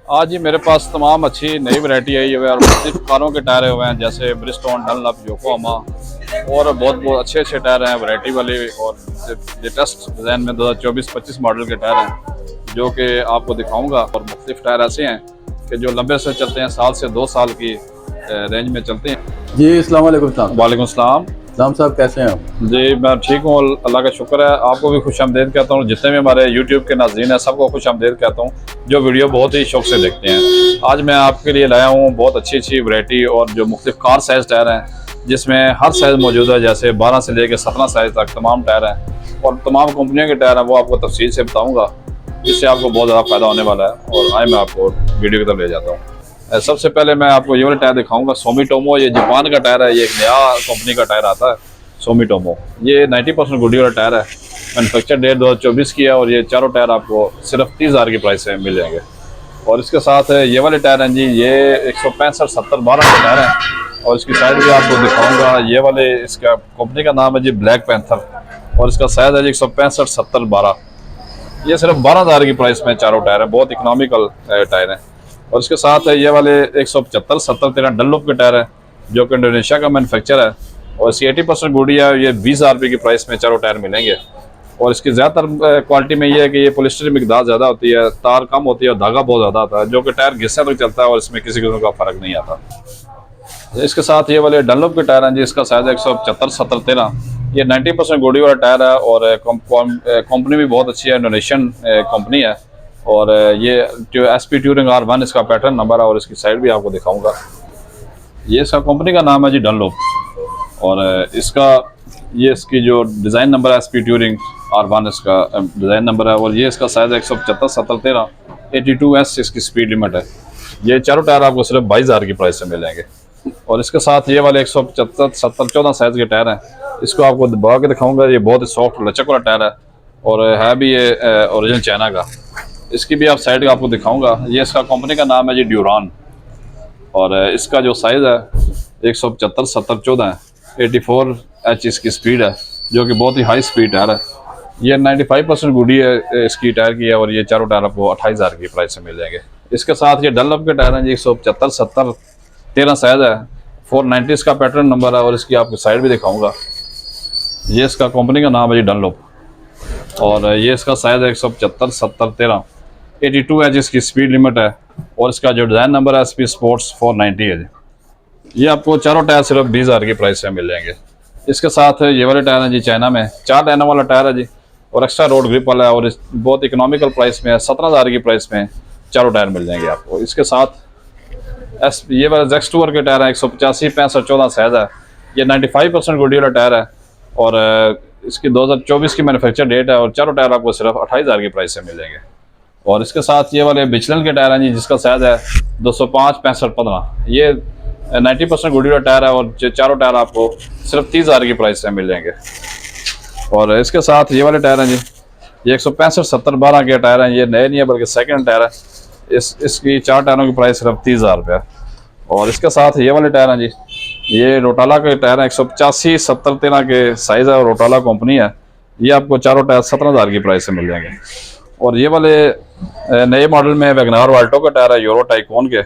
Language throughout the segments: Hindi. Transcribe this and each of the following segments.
आज ही मेरे पास तमाम अच्छी नई वैरायटी आई हुई है और मुख्तलिफ कारों के टायर हुए हैं, जैसे ब्रिजस्टोन, डनलप, योकोहामा और बहुत बहुत अच्छे अच्छे टायर हैं वैरायटी वाले। और लेटेस्ट डिज़ाइन में 2024-25 मॉडल के टायर हैं जो कि आपको दिखाऊंगा। और मुख्तलिफ टायर ऐसे हैं कि जो लंबे से चलते हैं, 1 से 2 साल की रेंज में चलते हैं। जी अस्सलाम वालेकुम साहब। वालेकुम सलाम। नाम साहब कैसे हैं आप? जी मैं ठीक हूँ, अल्लाह का शुक्र है। आपको भी खुश आमदीद कहता हूँ, जितने भी हमारे यूट्यूब के नाज़रीन हैं सबको खुश आमदीद कहता हूँ जो वीडियो बहुत ही शौक से देखते हैं। आज मैं आपके लिए लाया हूँ बहुत अच्छी अच्छी वैरायटी और जो मुख्तलिफ कार साइज़ टायर हैं, जिसमें हर साइज़ मौजूद है, जैसे 12 से लेकर 17 साइज़ तक तमाम टायर हैं और तमाम कंपनियों के टायर हैं। वो आपको तफसील से बताऊँगा, जिससे आपको बहुत ज़्यादा फ़ायदा होने वाला है। और आए मैं आपको वीडियो की तरफ ले जाता हूँ। सबसे पहले मैं आपको ये वाला टायर दिखाऊँगा, सोमिटोमो। ये जापान का टायर है, ये एक नया कंपनी का टायर आता है सोमिटोमो। ये 90% गुडी वाला टायर है, मैनुफैक्चर डेट 2024 की है और ये चारों टायर आपको सिर्फ 30,000 की प्राइस से मिल जाएंगे। और इसके साथ ये वाले टायर हैं जी, ये 165-70-12 के टायर हैं और इसकी साइड भी आपको दिखाऊंगा। ये वाले, इसका कंपनी का नाम है जी ब्लैक पैंथर और इसका साइज है जी 165-70-12। ये सिर्फ 12,000 की प्राइस में चारों टायर हैं, बहुत इकोनॉमिकल टायर हैं। और इसके साथ ये वाले 175-70-13 डनलोप के टायर है जो कि इंडोनेशिया का मैनुफैक्चर है और इसकी 80% गुडी है। ये 20,000 रुपये की प्राइस में चारों टायर मिलेंगे। और इसकी ज़्यादातर क्वालिटी में ये है कि ये पॉलिस्टर की मिकदार ज़्यादा होती है, तार कम होती है और धागा बहुत ज़्यादा आता है, जो कि टायर घिसने तक चलता है और इसमें किसी किस्म का फ़र्क नहीं आता। इसके साथ ये वाले डनलोप के टायर हैं जी, इसका साइज़ है 175-70-13। ये 90% गुडी वाला टायर है और कंपनी भी बहुत अच्छी है, इंडोनेशियन कंपनी है। और ये SP ट्यूरिंग R1 इसका पैटर्न नंबर है और इसकी साइड भी आपको दिखाऊँगा। ये इसका कंपनी का नाम है जी डनलोप और इसकी जो डिज़ाइन नंबर है SP ट्यूरिंग R1 इसका डिज़ाइन नंबर है। और ये इसका साइज़ है 175-70-13, 82S इसकी स्पीड लिमिट है। ये चारों टायर आपको सिर्फ 22,000 की प्राइस से मिलेंगे। और इसके साथ ये वाले 175-70-14 साइज़ के टायर हैं, इसको आपको दबा के दिखाऊंगा। ये बहुत ही सॉफ्ट लचक वाला टायर है और है भी ये ओरिजिनल चाइना का। इसकी भी आप साइड का आपको दिखाऊंगा। ये इसका कंपनी का नाम है जी ड्यूरान और इसका जो साइज़ है 175-70-14 है, 84H इसकी स्पीड है, जो कि बहुत ही हाई स्पीड टायर है। ये 95% गुडी है इसकी टायर की है और ये चारों टायर आपको 28,000 की प्राइस से मिल जाएंगे। इसके साथ ये डनलप के टायर हैं जी, 175-70-13 साइज़ है, 490 इसका पैटर्न नंबर है और इसकी आपको साइड भी दिखाऊंगा। ये इसका कंपनी का नाम है जी डनलप और ये इसका साइज़ है 175-70-13, 82H इसकी स्पीड लिमिट है और इसका जो डिज़ाइन नंबर है SP स्पोर्ट्स 490 है जी। ये आपको चारों टायर सिर्फ 20,000 की प्राइस से मिल जाएंगे। इसके साथ ये वाले टायर हैं जी, चाइना में 4 लाइनों वाला टायर है जी और एक्स्ट्रा रोड ग्रिप वाला है और बहुत इकोनॉमिकल प्राइस में है, 17,000 की प्राइस में चारों टायर मिल जाएंगे आपको। इसके साथ ये वाले जेक्स टूर के टायर हैं, 185-65-14 साइज़ है। ये 95% गुडी वाला टायर है और इसकी 2024 की मैनुफैक्चर डेट है और चारों टायर आपको सिर्फ 28,000 की प्राइस से मिल जाएंगे। और इसके साथ ये वाले बिचलन के टायर हैं जी, जिसका साइज़ है 205-65-15। ये 90% गुडी वाला टायर है और चारों टायर आपको सिर्फ 30,000 की प्राइस से मिल जाएंगे। और इसके साथ ये वाले टायर हैं जी, ये 165-70-12 के टायर हैं। ये नए नहीं है बल्कि सेकंड टायर है। इसकी 4 टायरों की प्राइस सिर्फ 30,000 रुपये। और इसके साथ ये वाले टायर हैं जी, ये रोटाला के टायर हैं, 185-70-13 के साइज़ है और रोटाला कंपनी है। ये आपको चारों टायर 17,000 की प्राइस से मिल जाएंगे। और ये वाले नए मॉडल में वैगनार वाल्टो का टायर है, यूरो टाइकॉन के।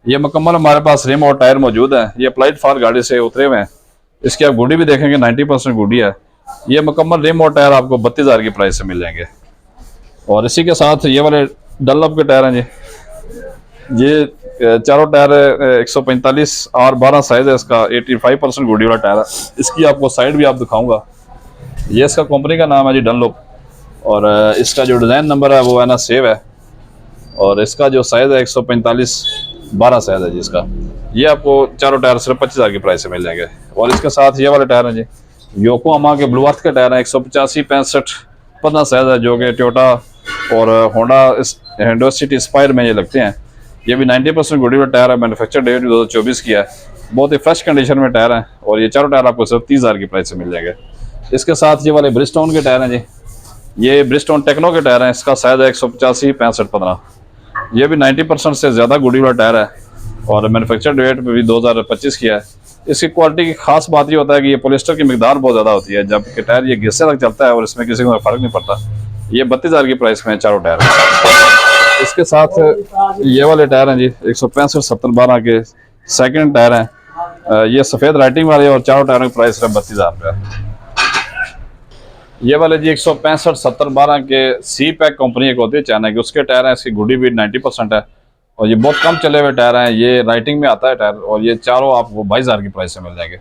ये मुकम्मल हमारे पास रिम और टायर मौजूद हैं। ये अप्लाइड फॉर गाड़ी से उतरे हुए हैं। इसकी आप गुडी भी देखेंगे, 90% गुडी है। ये मुकम्मल रिम और टायर आपको 32,000 की प्राइस से मिल जाएंगे। और इसी के साथ ये वाले डनलप के टायर हैं जी, ये चारों टायर 145R12 साइज़ है इसका, 85% गुडी वाला टायर है। इसकी आपको साइड भी आप दिखाऊंगा। ये इसका कंपनी का नाम है जी डनलप और इसका जो डिज़ाइन नंबर है वो है ना सेव है और इसका जो साइज़ है 145-12 साइज़ है जी इसका। ये आपको चारों टायर सिर्फ 25,000 की प्राइस से मिल जाएंगे। और इसके साथ ये वाले टायर हैं जी, योकोहामा के ब्लू अर्थ के टायर हैं, 185-65-15 साइज़ है, जो कि टोयोटा और होंडा हिंडो सिटी स्पायर में ये लगते हैं। ये भी 90% गुडी वाला टायर है, मैनुफैक्चर डेट 2024 की है, बहुत ही फ्रेश कंडीशन में टायर हैं और ये चारों टायर आपको सिर्फ 30,000 की प्राइस से मिल जाएंगे। इसके साथ ये वाले ब्रिजस्टोन के टायर हैं जी, ये ब्रिजस्टोन टेक्नो के टायर हैं। इसका साइज़ है 185-65-15। ये भी 90% से ज़्यादा गुडी वाला टायर है और मैनुफैक्चर डेट भी 2025 की है। इसकी क्वालिटी की खास बात ये होता है कि ये पॉलिस्टर की मिकदार बहुत ज़्यादा होती है, जबकि टायर ये घिसने तक चलता है और इसमें किसी को फ़र्क नहीं पड़ता। ये 32,000 की प्राइस में चारों टायर है। इसके साथ ये वाले टायर हैं जी 165/70/12 के सेकंड टायर हैं। ये सफ़ेद राइटिंग वाले और चारों टायरों की प्राइस है 32,000 रुपये। ये वाले जी 165/70/12 के सी पैक कंपनी एक होती है चाइना की, उसके टायर हैं। इसकी गुडी बीट 90% है और ये बहुत कम चले हुए टायर हैं। ये राइटिंग में आता है टायर और ये चारों आपको 22,000 की प्राइस से मिल जाएंगे।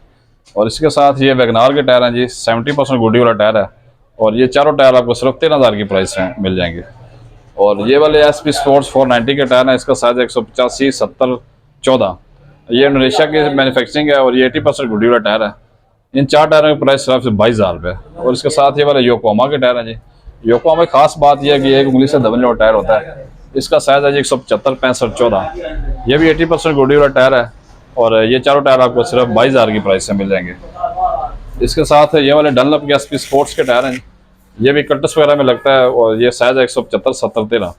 और इसके साथ ये वैगनार के टायर हैं जी 70% गुडी वाला टायर है और ये चारों टायर आपको सिर्फ 13,000 की प्राइस से मिल जाएंगे। और ये वाले SP स्पोर्ट्स 490 के टायर हैं। इसका साइज 185/70/14। ये इंडोनेशिया की मैन्युफैक्चरिंग है और ये 80% गुडी वाला टायर है। इन चार टायरों की प्राइस सिर्फ 22,000 रुपये। और इसके साथ ये वाले योकोहामा के टायर हैं जी। योकोहामा में खास बात यह है कि एक उंगली से दबने वाला टायर होता है। इसका साइज है जी 175/65/14। ये भी 80% गुडी वाला टायर है और ये चारों टायर आपको सिर्फ 22,000 की प्राइस से मिल जाएंगे। इसके साथ ये वाले डनलप के SP स्पोर्ट्स के टायर हैं। ये भी कट्स वगैरह में लगता है और ये साइज है 175/70/13।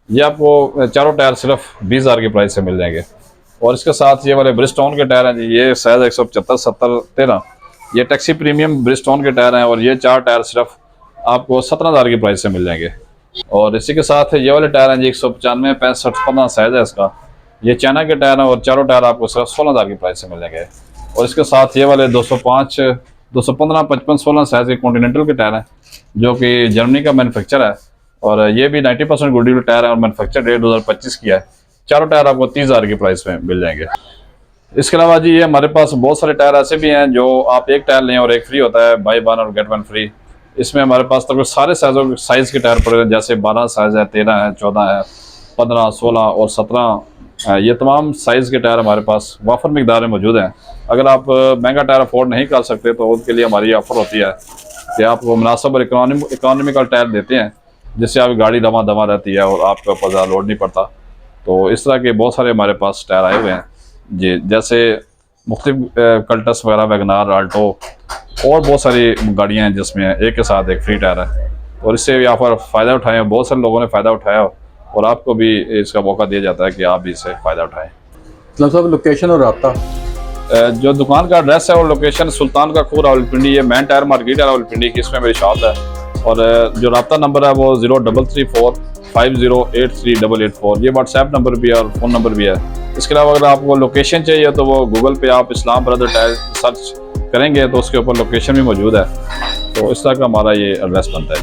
ये आपको चारों टायर सिर्फ 20,000 की प्राइस से मिल जाएंगे। और इसके साथ ये वाले ब्रिजस्टोन के टायर हैं जी। ये साइज 175/70/13। ये टैक्सी प्रीमियम ब्रिजस्टोन के टायर हैं और ये चार टायर सिर्फ आपको 17,000 की प्राइस से मिल जाएंगे। और इसी के साथ ये वाले टायर हैं जी 195/65/15 साइज है इसका। ये चाइना के टायर हैं और चारों टायर आपको सिर्फ 16,000 की प्राइस से मिल जाएंगे। और इसके साथ ये वाले 215/55/16 साइज के कॉन्टिनेंटल के टायर हैं जो कि जर्मनी का मैन्युफैक्चर है और ये भी 90% गुडी वाले टायर है और मैन्युफैक्चर डेट 2025 की है। चारों टायर आपको 30,000 की प्राइस में मिल जाएंगे। इसके अलावा जी ये हमारे पास बहुत सारे टायर ऐसे भी हैं जो आप एक टायर लें और एक फ्री होता है, बाय वन और गेट वन फ्री। इसमें हमारे पास तक सारे साइज़ के टायर पड़े हैं, जैसे 12 साइज़ है, 13 है, 14 है, 15, 16 और 17। ये तमाम साइज़ के टायर हमारे पास वाफर मिकदार में मौजूद हैं। अगर आप महंगा टायर अफोर्ड नहीं कर सकते तो उनके लिए हमारी ऑफ़र होती है कि आपको मुनासिब और इकोनॉमिकल टायर देते हैं जिससे आपकी गाड़ी दमा दमा रहती है और आपके ऊपर ज़्यादा लोड नहीं पड़ता। तो इस तरह के बहुत सारे हमारे पास टायर आए हुए हैं जी, जैसे मुख्तलिफ कल्टस वगैरह, वैगनार, आल्टो और बहुत सारी गाड़ियाँ हैं जिसमें एक के साथ एक फ्री टायर है। और इससे यहाँ पर फ़ायदा उठाएँ, बहुत सारे लोगों ने फ़ायदा उठाया और आपको भी इसका मौका दिया जाता है कि आप भी इससे फ़ायदा उठाएँ। मतलब सब लोकेशन और राब्ता? जो दुकान का एड्रेस है और लोकेशन सुल्तान का खूह रावलपिंडी, ये मेन टायर मार्केट है रावलपिंडी की, इसमें मेरी शॉप है। और जो रब्ता नंबर है वो 033450838884। ये व्हाट्सएप नंबर भी है और फ़ोन नंबर भी है। इसके अलावा अगर आपको लोकेशन चाहिए तो वो गूगल पे आप इस्लाम ब्रदर टायर सर्च करेंगे तो उसके ऊपर लोकेशन भी मौजूद है। तो इस तरह का हमारा ये एड्रेस बनता है।